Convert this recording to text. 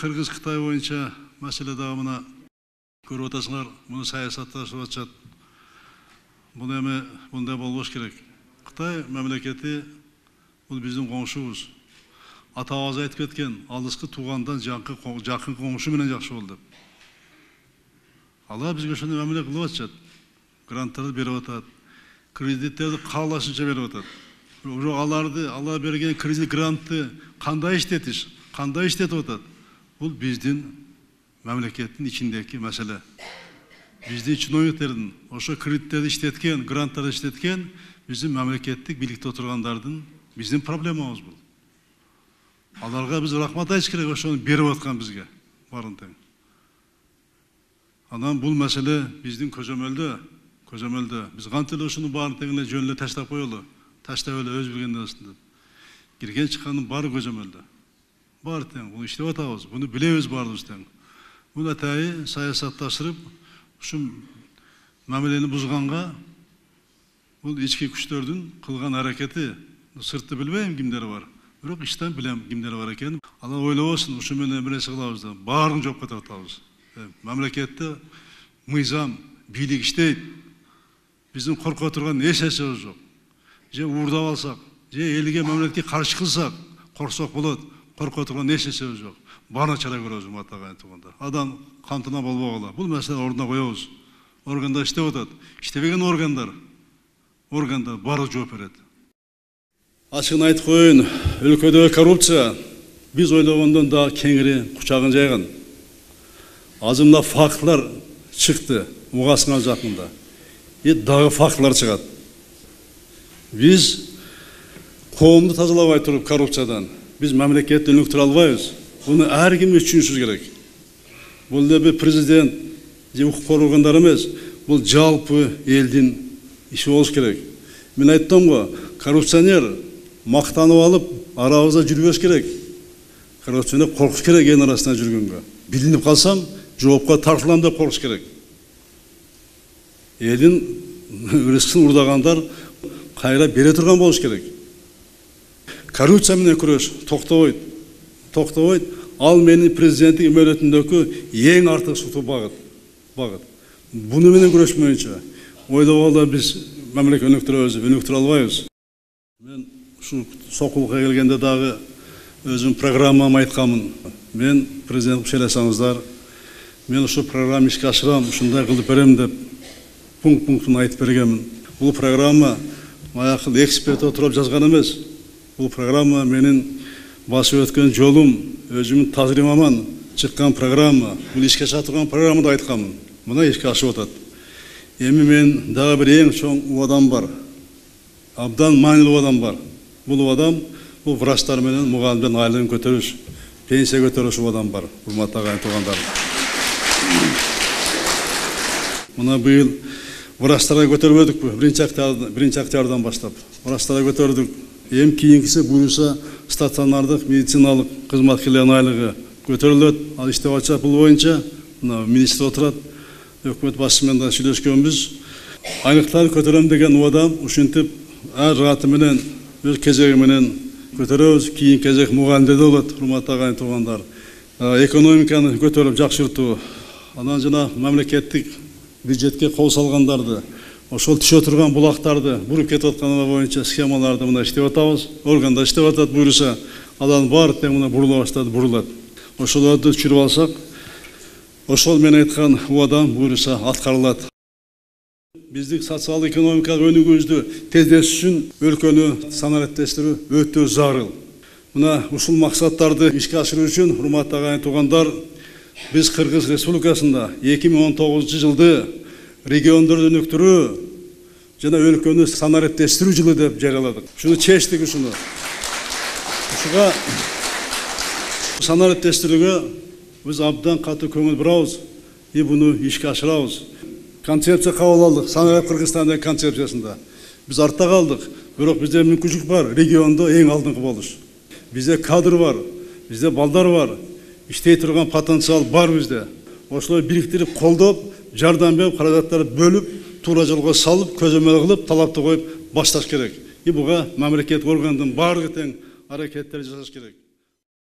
Кыргыз-Кытай боюнча маселе дагы мына көрүп атасыңар, муну саясатташып атышат. Бул эми мындай болбош керек. Кытай мамлекети бул биздин коңшубуз. Атабыз айтып кеткен, алыскы туугандан жакын коңшу менен жакшы бол деп. Алар бизге ошондой мамиле кылып атышат. Гранттарды берип атат. Кредиттерди каалашынча берип атат. Бирок алар берген кредит грантты кандай иштетип атат? Бул биздин мамлекеттин ичиндеги маселе. Биздин чиновниктердин ошо кредиттерди иштеткен, гранттарды иштеткен биздин мамлекеттик бийликте отургандардын биздин проблемабыз бул. Аларга биз рахмат айтыш керек, ошону берип аткан бизге барын тең. Анан бул маселе биздин көзөмөлдө. Биз кантип эле ушуну барын тең эле жөн эле таштап коелу, таштап эле өз билгенден өстүн. Кирген чыккандын баары көзөмөлдө. Баары тең, бул иштеп атабыз, буну билебиз баарыбыз тең. Бул атайы саясатташырып, ушу мамилени бузганга бул ички күчтөрдүн кылган аракети, сыртты билбейм кимдери бар. Бирок иштен билем кимдери бар экенин. Алар ойлобосун, ушу менен бир нерсе кылабыз деп, баарын жооп кетип атабыз. Мамлекетте мыйзам, бийлик иштейт. Биздин корко турган эч нерсебиз жок. Же уурдап алсак, же элге мамлекетке каршы кылсак, корксок болот. Корко турган эч нерсебиз жок. Баана чара көрөбүз матаган туганда. Адам кантына болбогула. Бул маселе ордуна коебуз. Органдар иштеп атат. Иштебеген органдар баары жооп берет. Ачыгын айтып коеюн, өлкөдөгү коррупция биз ойлогондон да кеңири кучагын жайган. Азымда фактылар чыкты, угасыңар жакында. Дагы фактылар чыгат. Биз коомду тазалабай туруп коррупциядан биз мамлекетти өнүктүрө албайбыз. Буну ар кимге түшүнүшүбүз керек. Бул бир президент же укук органдар эмес, бул жалпы элдин иши болуш керек. Мен айттым го, коррупционер мактанып алып, арабызда жүрбөш керек. Коррупционер коркуш керек эл арасында жүргөнгө. Билинип калсам, жоопко тартылам деп коркуш керек. Элдин рызкын урдагандар кайра бере турган болуш керек. Коррупция менен күрөш токтобойт. Ал менин президенттик мөөнөтүндөгү эң артык сутуу багыт. Буну менен күрөшмөйүнчө ойлогондо биз мамлекет өнүктүрө албайбыз. Мен ушу сокулукка келгенде дагы өзүм программамды айтканмын. Мен президент шайласаңыздар, мен ушу программа ишке ашырам, ушундай кылып берем деп пунктун айтып бергенмин. Бул программа аякыл эксперт отуруп жазган эмес. Бул программа менин басып өткөн жолум, өзүмдүн тажрыйбаман чыккан программа. Бул ишке аша турган программада айтканмын. Мына ишке ашып атат. Эми мен дагы бир эң чоң убадам бар. Абдан маанилүү убадам бар. Бул убадам бул врачтар менен мугалимдердин айлыгын көтөрүш, пенсия көтөрүш убадам бар. Урматтуу агайын туугандар. Мына быйыл врачтарга көтөрбөдүкпү? Биринчи октябрдан баштап врачтарга көтөрдүк. Эми кийинкиси буюрса стационардык медициналык кызматкерлердин айлыгы көтөрүлөт. Ал иштеп атышат бул боюнча. Мына министр отурат. Өкмөт башчысы менен да сүйлөшкөнбүз. Айлыктарды көтөрөм деген убадам, ушинтип ар жааты менен өз кезеги менен көтөрөбүз. Кийин кезек мугалимдерде болот, урматтуу агайын туугандар. Экономиканы көтөрүп жакшыртуу, анан жана мамлекеттик бюджетке кол салгандарды, ошол түшө турган булактарды буруп кетип аткандар боюнча схемаларды мына иштеп атабыз. Органдар иштеп атат, буюрса алардын баары тең мына бурула баштады, бурулат. Ошолорду түшүрүп алсак, ошол мен айткан убадам буюрса аткарылат. Биздик социалдык экономикалык өнүгүүбүздү тездетиш үчүн өлкөнү санариптештирүү өтө зарыл. Мына ушул максаттарды ишке ашыруу үчүн, урматтуу агайын туугандар, биз Кыргыз Республикасында 2019 жылды региондорду өнүктүрүү жана өлкөнү санариптештирүү жылы деп жарыяладык. Шуну чечтик ушуну. Ушуга санариптештирүүгө биз абдан катуу көңүл бурабыз и буну ишке ашырабыз. Концепция кабыл алдык, санарип Кыргызстандын концепциясында. Биз артта калдык, бирок бизде мүмкүнчүлүк бар, региондо эң алдыңкы болуш. Бизде кадр бар, бизде балдар бар, иштей турган потенциал бар бизде. Ошолорду бириктирип, колдоп, жардам берип, каражаттарды бөлүп, туура жолго салып, көзөмөл кылып, талапты коюп башташ керек. И буга мамлекет органдын баардыгы тең аракеттер жасаш керек.